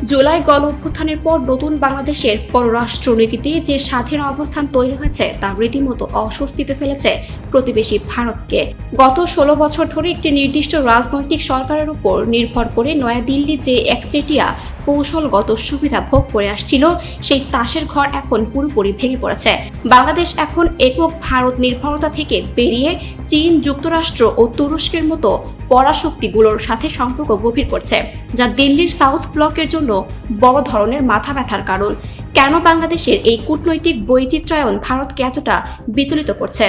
জুলাই গণ অভ্যুত্থানের পর নতুন বাংলাদেশের পররাষ্ট্রনীতিতে যে স্বাধীন অবস্থান তৈরি হয়েছে তা রীতিমতো অস্বস্তিতে ফেলেছে প্রতিবেশী ভারতকে। গত ১৬ বছর ধরে একটি নির্দিষ্ট রাজনৈতিক সরকারের উপর নির্ভর করে নয়াদিল্লি যে একচেটিয়া কৌশলগত সুবিধা ভোগ করে আসছিল, সেই তাসের ঘর এখন পুরোপুরি ভেঙে পড়েছে। বাংলাদেশ এখন একক ভারত নির্ভরতা থেকে বেরিয়ে চীন, যুক্তরাষ্ট্র ও তুরস্কের মতো পরাশক্তিগুলোর সাথে সম্পর্ক গভীর করছে, যা দিল্লির সাউথ ব্লকের জন্য বড় ধরনের মাথা ব্যথার কারণ। কেন বাংলাদেশের এই কূটনৈতিক বৈচিত্র্যায়ন ভারতকে এতটা বিচলিত করছে?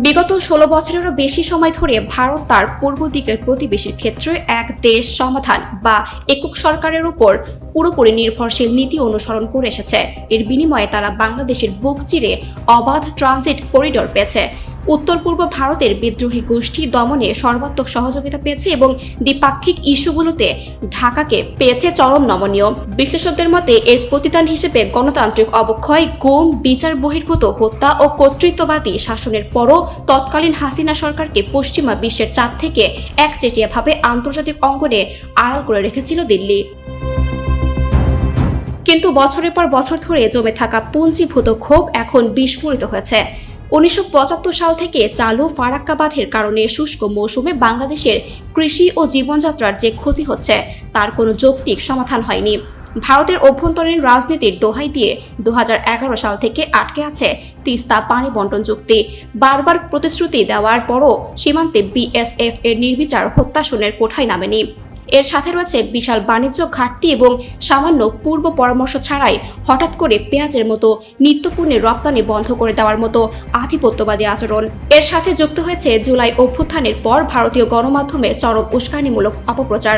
বিগত ১৬ বছরেরও বেশি সময় ধরে ভারত তার পূর্ব দিকের প্রতিবেশীর ক্ষেত্রে এক দেশ সমাধান বা একক সরকারের উপর পুরোপুরি নির্ভরশীল নীতি অনুসরণ করে এসেছে। এর বিনিময়ে তারা বাংলাদেশের বুক চিরে অবাধ ট্রানজিট করিডোর পেয়েছে, উত্তর পূর্ব ভারতের বিদ্রোহী গোষ্ঠী দমনে সর্বাত্মক সহযোগিতা পেয়েছে এবং দ্বিপাক্ষিক ইস্যুগুলোতে ঢাকাকে পেয়েছে চরম নমনীয়। বিশ্লেষকদের মতে এর প্রতিদান হিসেবে গণতান্ত্রিক অবক্ষয়, গুম, বিচার বহির্ভূত হত্যা ও কর্তৃত্ববাদী শাসনের পরও তৎকালীন হাসিনা সরকারকে পশ্চিমা বিশ্বের চাপ থেকে একচেটিয়াভাবে আন্তর্জাতিক অঙ্গনে আড়াল করে রেখেছিল দিল্লি। কিন্তু বছরের পর বছর ধরে জমে থাকা পুঞ্জীভূত ক্ষোভ এখন বিস্ফোরিত হয়েছে। ১৯৭৫ সাল থেকে চালু ফারাক্কা বাঁধের কারণে শুষ্ক মৌসুমে বাংলাদেশের কৃষি ও জীবনযাত্রার যে ক্ষতি হচ্ছে তার কোনো যৌক্তিক সমাধান হয়নি। ভারতের অভ্যন্তরীণ রাজনীতির দোহাই দিয়ে ২০১১ সাল থেকে আটকে আছে তিস্তা পানি বণ্টন চুক্তি। বারবার প্রতিশ্রুতি দেওয়ার পরও সীমান্তে বিএসএফ এর নির্বিচার হত্যাশনের কোঠায় নামেনি। এর সাথে রয়েছে বিশাল বাণিজ্য ঘাটতি এবং সামান্য পূর্ব পরামর্শ ছাড়াই হঠাৎ করে পেঁয়াজের মতো নিত্যপণ্যের রপ্তানি বন্ধ করে দেওয়ার মতো আধিপত্যবাদী আচরণ। এর সাথে যুক্ত হয়েছে জুলাই অভ্যুত্থানের পর ভারতীয় গণমাধ্যমের চরম উস্কানিমূলক অপপ্রচার,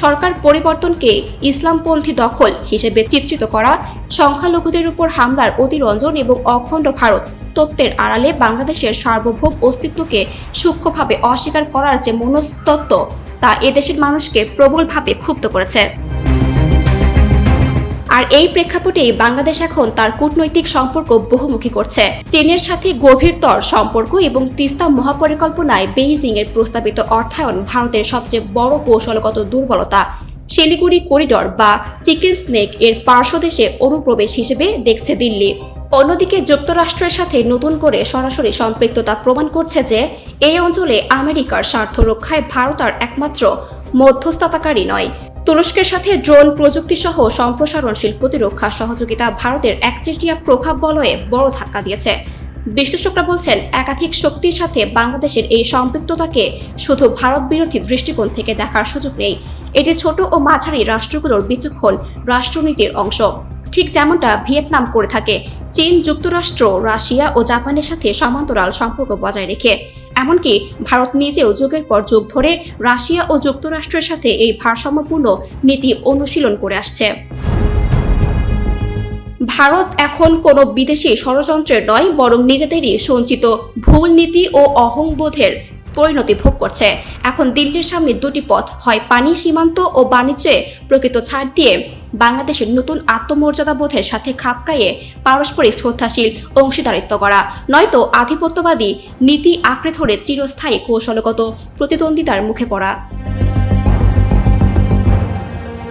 সরকার পরিবর্তনকে ইসলামপন্থী দখল হিসেবে চিত্রিত করা, সংখ্যালঘুদের উপর হামলার অতিরঞ্জন এবং অখণ্ড ভারত তত্ত্বের আড়ালে বাংলাদেশের সার্বভৌম অস্তিত্বকে সূক্ষ্মভাবে অস্বীকার করার যে মনস্তত্ত্ব তা এদেশের মানুষকে প্রবলভাবে ক্ষুব্ধ করেছে। আর এই প্রেক্ষাপটেই বাংলাদেশ এখন তার কূটনৈতিক সম্পর্ক বহুমুখী করছে। চীনের সাথে গভীরতর সম্পর্ক এবং তিস্তা মহাপরিকল্পনায় বেইজিং এর প্রস্তাবিত অর্থায়ন ভারতের সবচেয়ে বড় কৌশলগত দুর্বলতা। শিলিগুড়ি করিডর বা চিকেন স্নেক এর পার্শ্বদেশে অনুপ্রবেশ হিসেবে দেখছে দিল্লি। অন্যদিকে যুক্তরাষ্ট্রের সাথে নতুন করে সরাসরি সম্পৃক্ততা প্রমাণ করছে যে এই অঞ্চলে আমেরিকার স্বার্থ রক্ষায় ভারত আর একমাত্র মধ্যস্থতাকারী নয়। তুরস্কের সাথে ড্রোন প্রযুক্তি সহ সম্প্রসারণশীল প্রতিরক্ষা সহযোগিতা ভারতের একচেটিয়া প্রভাব বলয়ে বড় ধাক্কা দিয়েছে। বিশ্লেষকরা বলছেন, একাধিক শক্তির সাথে বাংলাদেশের এই সম্পৃক্ততাকে শুধু ভারত বিরোধী দৃষ্টিকোণ থেকে দেখার সুযোগ নেই। এটি ছোট ও মাঝারি রাষ্ট্রগুলোর বিচক্ষণ রাষ্ট্রনীতির অংশ, ঠিক যেমনটা ভিয়েতনাম করে থাকে। চীন, যুক্তরাষ্ট্র, রাশিয়া ও জাপানের সাথে সমান্তরাল সম্পর্ক বজায় রেখে, এমনকি ভারত নিজেও যুগের পর যুগ ধরে রাশিয়া ও যুক্তরাষ্ট্রের সাথে এই ভারসাম্যপূর্ণ নীতি অনুশীলন করে আসছে। ভারত এখন কোনো বিদেশি ষড়যন্ত্রের নয়, বরং নিজেদেরই সঞ্চিত ভুল নীতি ও অহংবোধের পরিণতি ভোগ করছে। এখন দিল্লির সামনে দুটি পথ, হয় পানি, সীমান্ত ও বাণিজ্যে প্রকৃত ছাড় দিয়ে বাংলাদেশের নতুন আত্মমর্যাদাবোধের সাথে খাপ খাইয়ে পারস্পরিক শ্রদ্ধাশীল অংশীদারিত্ব করা, নয়তো আধিপত্যবাদী নীতি আঁকড়ে ধরে চিরস্থায়ী কৌশলগত প্রতিদ্বন্দ্বিতার মুখে পড়া।